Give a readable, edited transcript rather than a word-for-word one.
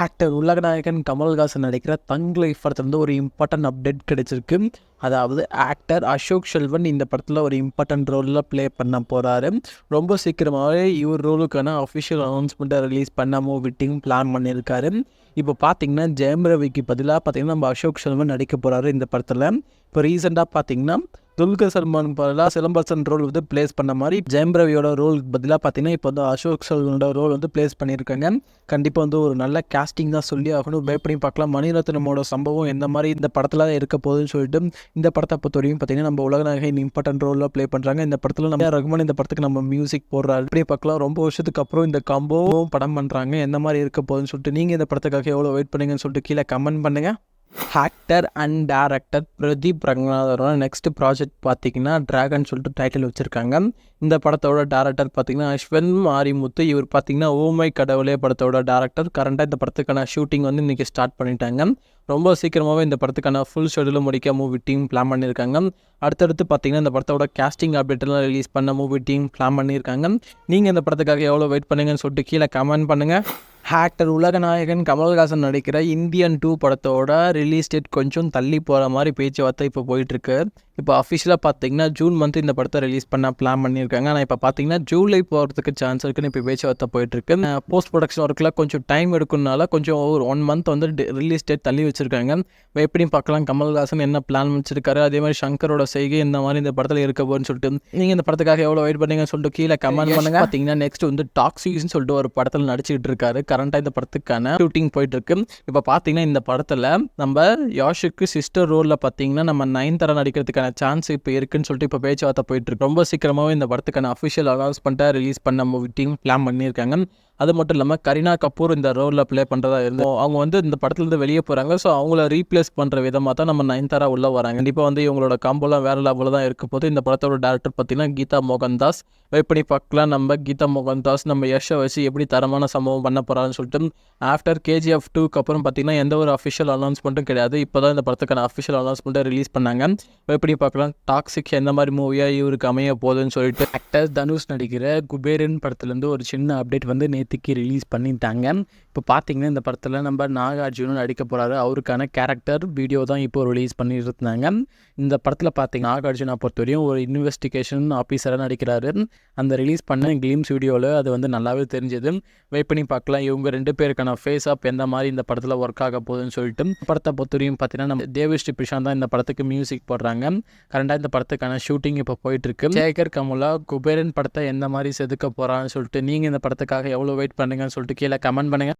Actor உலகநாயகன் கமல்ஹாசன் நடிக்கிற தங் life படத்துலேருந்து ஒரு இம்பார்ட்டன்ட் அப்டேட் கிடைச்சிருக்கு. அதாவது ஆக்டர் அசோக் செல்வன் இந்த படத்தில் ஒரு இம்பார்ட்டன்ட் ரோலில் ப்ளே பண்ண போகிறாரு. ரொம்ப சீக்கிரமாகவே இவர் ரோலுக்கான அஃபிஷியல் அனௌன்ஸ்மெண்ட்டை ரிலீஸ் பண்ண மூவிட்டிங் பிளான் பண்ணியிருக்காரு. இப்போ பார்த்தீங்கன்னா ஜெயம் ரவிக்கு பதிலாக பார்த்தீங்கன்னா நம்ம அசோக் செல்வன் நடிக்க போகிறாரு இந்த படத்தில். இப்போ ரீசெண்டாக பார்த்தீங்கன்னா துல்கர் சல்மான் பதிலாக சிலம்பரசன் ரோல் வந்து பிளேஸ் பண்ண மாதிரி ஜெயம் ரவியோட ரோலுக்கு பதிலாக பார்த்தீங்கன்னா இப்போ வந்து அசோக் செல்வனோட ரோல் வந்து பிளேஸ் பண்ணியிருக்காங்க. கண்டிப்பாக வந்து ஒரு நல்ல கேஸ்டிங் தான் சொல்லி ஆகணும். பயப்படி பார்க்கலாம் மணிரத்னமோட சம்பவம் எந்த மாதிரி இந்த படத்தில் இருக்க போகுதுன்னு சொல்லிட்டு இந்த படத்தை பொறுத்த வரைக்கும் பார்த்தீங்கன்னா நம்ம உலகநாயகன் இம்பார்ட்டன்ட் ரோலில் ப்ளே பண்ணுறாங்க. இந்த படத்தில் நம்ம ரகுமான் இந்த படத்துக்கு நம்ம மியூசிக் போடுறாரு. இப்படி பார்க்கலாம் ரொம்ப வருஷத்துக்கு அப்புறம் இந்த காம்போவும் படம் பண்ணுறாங்க. எந்த மாதிரி இருக்க போகுதுன்னு சொல்லிட்டு நீங்கள் இந்த படத்துக்காக எவ்வளோ வெயிட் பண்ணுங்கன்னு சொல்லிட்டு கீழே கமெண்ட் பண்ணுங்கள். ஆக்டர் அண்ட் டேரக்டர் பிரதீப் ரங்கநாதரோட நெக்ஸ்ட் ப்ராஜெக்ட் பார்த்தீங்கன்னா டிராகன் சொல்லிட்டு டைட்டில் வச்சுருக்காங்க. இந்த படத்தோட டேரக்டர் பார்த்தீங்கன்னா அஸ்வன் மாரிமுத்து. இவர் பார்த்தீங்கன்னா ஓமை கடவுளே படத்தோட டேரக்டர். கரண்டாக இந்த படத்துக்கான ஷூட்டிங் வந்து இன்றைக்கி ஸ்டார்ட் பண்ணிட்டாங்க. ரொம்ப சீக்கிரமாகவே இந்த படத்துக்கான ஃபுல் ஷெடியூலை முடிக்க மூவி டீம் பிளான் பண்ணியிருக்காங்க. அடுத்தடுத்து பார்த்தீங்கன்னா இந்த படத்தோட கேஸ்டிங் அப்டேட்டெல்லாம் ரிலீஸ் பண்ண மூவி டீம் பிளான் பண்ணியிருக்காங்க. நீங்கள் இந்த படத்துக்காக எவ்வளோ வெயிட் பண்ணுங்கன்னு சொல்லிட்டு கீழே கமெண்ட் பண்ணுங்கள். ஆக்டர் உலகநாயகன் கமல்ஹாசன் நடிக்கிற இந்தியன் 2 படத்தோட ரிலீஸ் டேட் கொஞ்சம் தள்ளி போகிற மாதிரி பேச்சுவார்த்தை இப்போ போயிட்டுருக்கு. இப்போ அஃபிஷியலாக பார்த்தீங்கன்னா ஜூன் மந்த் இந்த படத்தை ரிலீஸ் பண்ண பிளான் பண்ணியிருக்காங்க. ஆனால் இப்போ பார்த்தீங்கன்னா ஜூலை போகிறதுக்கு சான்ஸ் இருக்குன்னு இப்போ பேச்சுவார்த்தை போயிட்டுருக்கு. போஸ்ட் ப்ரொடக்ஷன் ஒர்க்கில் கொஞ்சம் டைம் எடுக்கணுனால கொஞ்சம் ஒரு 1 மந்த் வந்து ரிலீஸ் டேட் தள்ளி வச்சுருக்காங்க. எப்படியும் பார்க்கலாம் கமல்ஹாசன் என்ன பிளான் வச்சிருக்காரு. அதே மாதிரி சங்கரோட செய்கை இந்த மாதிரி இந்த படத்தில் இருக்க போகுதுன்னு சொல்லிட்டு நீங்கள் இந்த படத்துக்காக எவ்வளோ வெயிட் பண்ணீங்கன்னு சொல்லிட்டு கீழே கமெண்ட் பண்ணுங்கள். பார்த்தீங்கன்னா நெக்ஸ்ட் வந்து டாக்ஸிக்ஸ்னு சொல்லிட்டு ஒரு படத்தில் நடிச்சிட்டு இருக்காரு. கரண்டாக இந்த படத்துக்கான ஷூட்டிங் போயிட்டு இருக்கு. இப்போ பார்த்தீங்கன்னா இந்த படத்தில் நம்ம யாஷுக்கு சிஸ்டர் ரோலில் பார்த்தீங்கன்னா நம்ம நயன்தாரா நடிக்கிறதுக்கான சான்ஸ் இப்போ இருக்குன்னு சொல்லிட்டு இப்போ பேச்சுவார்த்தை போயிட்டு இருக்கு. ரொம்ப சீக்கிரமாகவே இந்த படத்துக்கான அஃபிஷியல் அனௌன்ஸ்மெண்ட்டை ரிலீஸ் பண்ண மூவி டீம் பிளான் பண்ணியிருக்காங்க. அது மட்டும் இல்லாமல் கரீனா கபூர் இந்த ரோலில் ப்ளே பண்ணுறதா இருந்தோம். அவங்க வந்து இந்த படத்துலேருந்து வெளியே போகிறாங்க. ஸோ அவங்கள ரீப்ளேஸ் பண்ணுற விதமாக தான் நம்ம நயன்தாரா உள்ளே வராங்க. கண்டிப்பாக வந்து இவங்களோட காம்போலாம் வேறு லெவலில் தான் இருக்க போது. இந்த படத்தோட டேரக்டர் பார்த்தீங்கன்னா கீதா மோகன்தாஸ். வெயிட் பண்ணி பார்க்கலாம் நம்ம கீதா மோகன்தாஸ் நம்ம யஷை வச்சு எப்படி தரமான சம்பவம் பண்ண போகிறான்னு சொல்லிட்டு. ஆஃப்டர் KGF 2க்கு அப்புறம் பார்த்தீங்கன்னா எந்த ஒரு அஃபிஷியல் அனௌன்ஸ்மெண்ட்டும் கிடையாது. இப்போ தான் இந்த படத்துக்கான அஃபிஷியல் அனௌன்ஸ்மெண்ட்டை ரிலீஸ் பண்ணாங்க. வெயிட் பண்ணி பார்க்கலாம் டாக்ஸிக் எந்த மாதிரி மூவியாக இவருக்கு அமைய போகுதுன்னு சொல்லிட்டு. ஆக்டர் தனுஷ் நடிக்கிற குபேரன் படத்துலேருந்து ஒரு சின்ன அப்டேட் வந்து நேற்றுக்கு ரிலீஸ் பண்ணிட்டாங்க. இப்போ பார்த்தீங்கன்னா இந்த படத்தில் நம்ம நாகார்ஜுனும் நடிக்க போகிறாரு. அவருக்கான கேரக்டர் வீடியோ தான் இப்போ ரிலீஸ் பண்ணிட்டு இருந்தாங்க. இந்த படத்தில் பார்த்தீங்கன்னா நாகார்ஜுனா பொறுத்தவரையும் ஒரு இன்வெஸ்டிகேஷன் ஆஃபீஸராக நடிக்கிறாரு. அந்த ரிலீஸ் பண்ண கிளிம்ஸ் வீடியோவில் அது வந்து நல்லாவே தெரிஞ்சது. வெயிட் பண்ணி பார்க்கலாம் இவங்க 2 பேருக்கான ஃபேஸ் ஆப் எந்த மாதிரி இந்த படத்தில் ஒர்க் ஆக போகுதுன்னு சொல்லிட்டு. படத்தை பொறுத்தவரையும் பார்த்தீங்கன்னா நம்ம தேவிஸ்ரீ பிரசாந்த் தான் இந்த படத்துக்கு மியூசிக் போடுறாங்க. கரண்டாக இந்த படத்துக்கான ஷூட்டிங் இப்போ போயிட்டுருக்கு. சேகர் கமுலா குபேரன் படத்தை எந்த மாதிரி செதுக்க போகிறான்னு சொல்லிட்டு நீங்கள் இந்த படத்துக்காக எவ்வளோ வெயிட் பண்ணுங்கன்னு சொல்லிட்டு கீழே கமெண்ட் பண்ணுங்கள்.